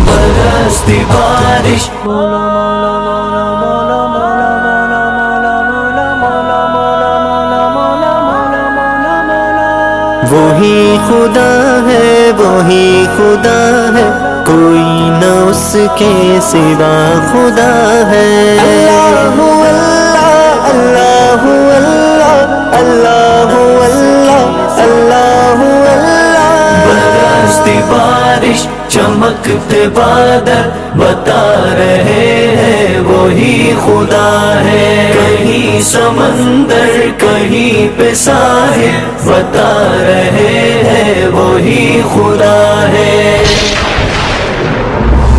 برستی بارش وہی خدا ہے، وہی خدا ہے، کوئی نہ اس کے سوا خدا ہے۔ اللہ اللہ اللہ اللہ اللہ اللہ اللہ اللہ۔ برستی بارش چمکتے بادل بتا رہے ہیں وہی خدا ہے۔ کہیں سمندر کہیں پہ ساحل بتا رہے ہیں وہی خدا ہے۔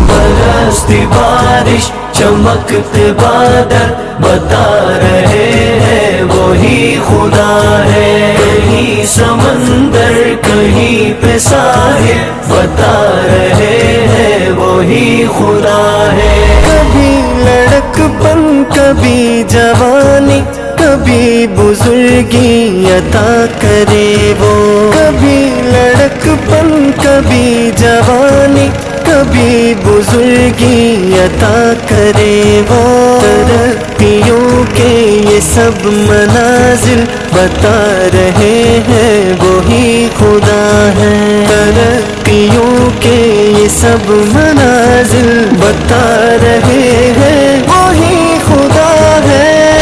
برستی بارش چمکتے بادل بتا رہے ہیں وہی خدا ہے۔ کہیں سمندر کہیں پہ ساحل بتا رہے ہیں وہی خدا ہے۔ کبھی لڑک پن کبھی جوانی کبھی بزرگی عطا کرے وہ۔ کبھی لڑک پن کبھی جوانی کبھی بزرگی عطا کرے وہ۔ ترقیوں کے یہ سب منازل بتا رہے ہیں وہی خدا ہے۔ ترقیوں کے یہ سب منازل بتا رہے ہیں وہی خدا ہے۔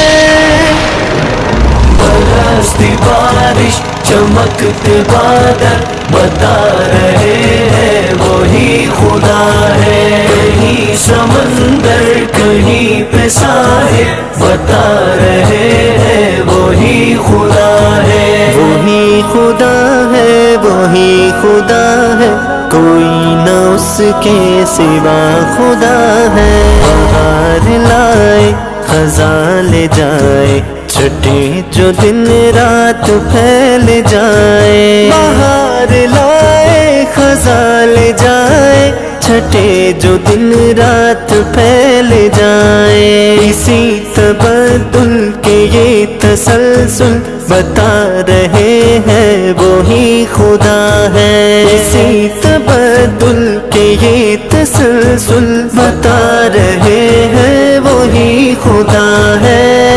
برستی بارش چمکتے بادل بتا رہے ہیں وہی خدا ہے۔ کہیں سمندر کہیں پہ ساحل بتا رہے ہیں وہی خدا ہے۔ وہی خدا ہے، وہی خدا ہے، کوئی نہ اس کے سوا خدا ہے۔ بہار لائے خزاں لے جائے چھٹے جو دن رات پھیل جائے۔ بہار لائے خزاں لے جائے چھٹے جو دن رات پھیل جائے۔ اسی تبدل کے یہ تسلسل بتا رہے ہیں وہی خدا ہے۔ اسی تبدل کے یہ تسلسل بتا رہے ہیں وہی خدا ہے۔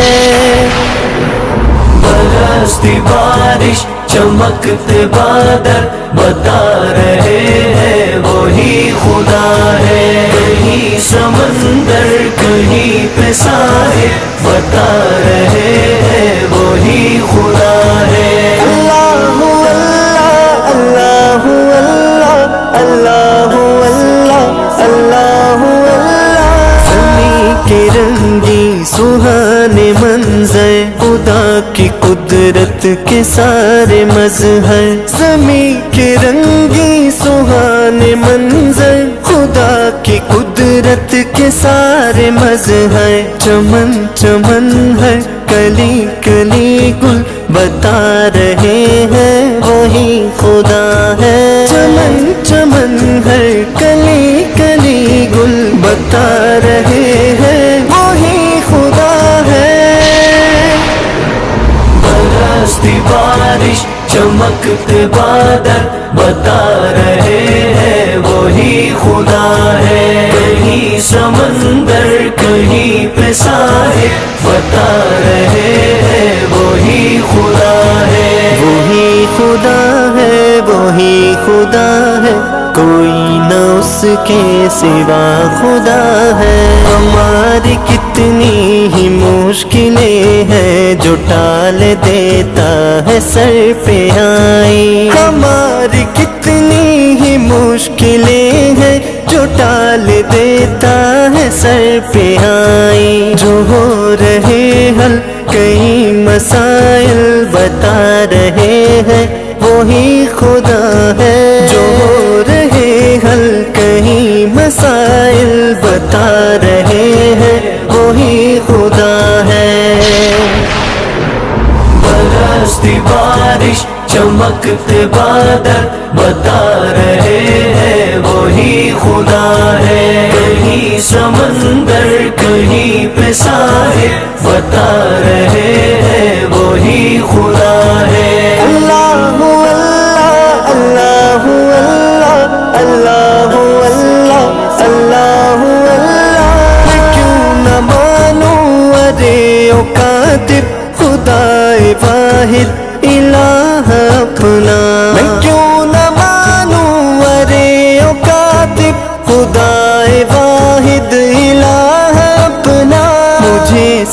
برستی بارش چمکتے بادل بتا رہے ہیں وہی خدا ہے۔ کہیں سمندر کہیں پہ ساحل بتا رہے ہیں وہی خدا ہے۔ اللہ اللہ اللہ اللہ اللہ اللہ اللہ اللہ۔ زمین کے رنگی سہانے منظر خدا کی قدرت کے سارے مظہر۔ زمین کے رنگی سہانے منظر خدا کی قدرت کے سارے مظہر۔ چمن چمن ہے کلی کلی گل بتا رہے ہیں وہی خدا ہے۔ چمن چمن ہے کلی کلی گل بتا رہے ہیں وہی خدا ہے۔ برستی بارش چمکتے بادل بتا رہے ہیں وہی خدا ہے۔ کہیں سمندر کہیں پہ ساحل بتا رہے ہیں وہی خدا ہے۔ وہی خدا ہے، وہی خدا ہے، کوئی نہ اس کے سوا خدا ہے۔ ہماری کتنی ہی مشکلیں ہیں جو ٹال دیتا ہے سر پہ آئی۔ ہماری کتنی ہی مشکلیں ہیں جو ٹال دیتا ہے سر پہ آئی۔ جو ہو رہے حل کئی مسائل بتا رہے ہیں وہی خدا ہے۔ جو ہو رہے حل کئی مسائل بتا رہے ہیں وہی خدا ہے۔ برستی بارش چمکتے بادل بتا رہے ہیں وہی خدا ہے۔ کہیں سمندر کہیں پہ ساحل بتا رہے ہیں وہی خدا ہے۔ اللہ اللہ اللہ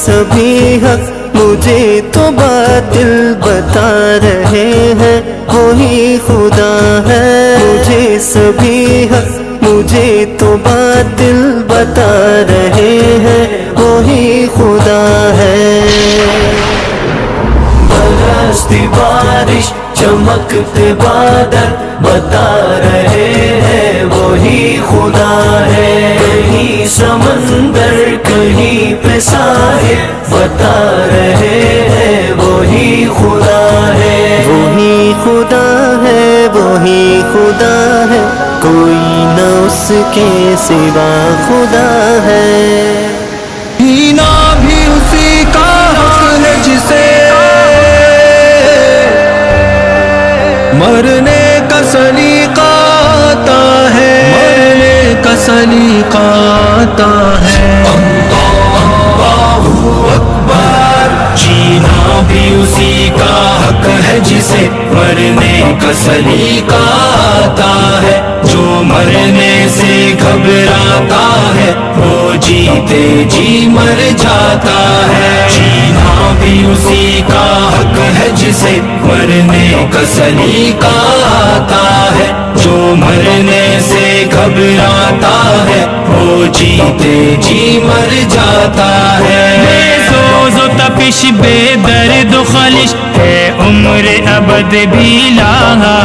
سبھی حق مجھے تو باطل بتا رہے ہیں، وہی خدا ہے۔ مجھے سبھی حق مجھے تو باطل بتا رہے ہیں، وہی خدا ہے۔ برستی بارش چمکتے بادل بتا رہے ہیں، وہی خدا ہے۔ کہیں سمندر کہیں پہ ساحل بتا رہے ہیں، وہی خدا ہے۔ وہی خدا ہے، وہی خدا ہے، کوئی نہ اس کے سوا خدا ہے۔ جینا بھی اسی کا حق ہے جسے مرنے کا سلیقہ آتا ہے، مرنے کا سلیقہ آتا ہے۔ اللہ اکبر، جینا بھی اسی کا حق ہے جسے مرنے کا سلیقہ آتا ہے۔ جو مرنے سے گھبراتا ہے وہ جیتے جی مر جاتا ہے۔ جینا بھی اسی کا حق ہے جسے مرنے کا سلیقہ آتا ہے۔ جو مرنے سے گھبراتا ہے وہ جیتے جی مر جاتا ہے۔ بے سوز و تپش بے درد و خلش ہے عمر ابد بھی لاہا۔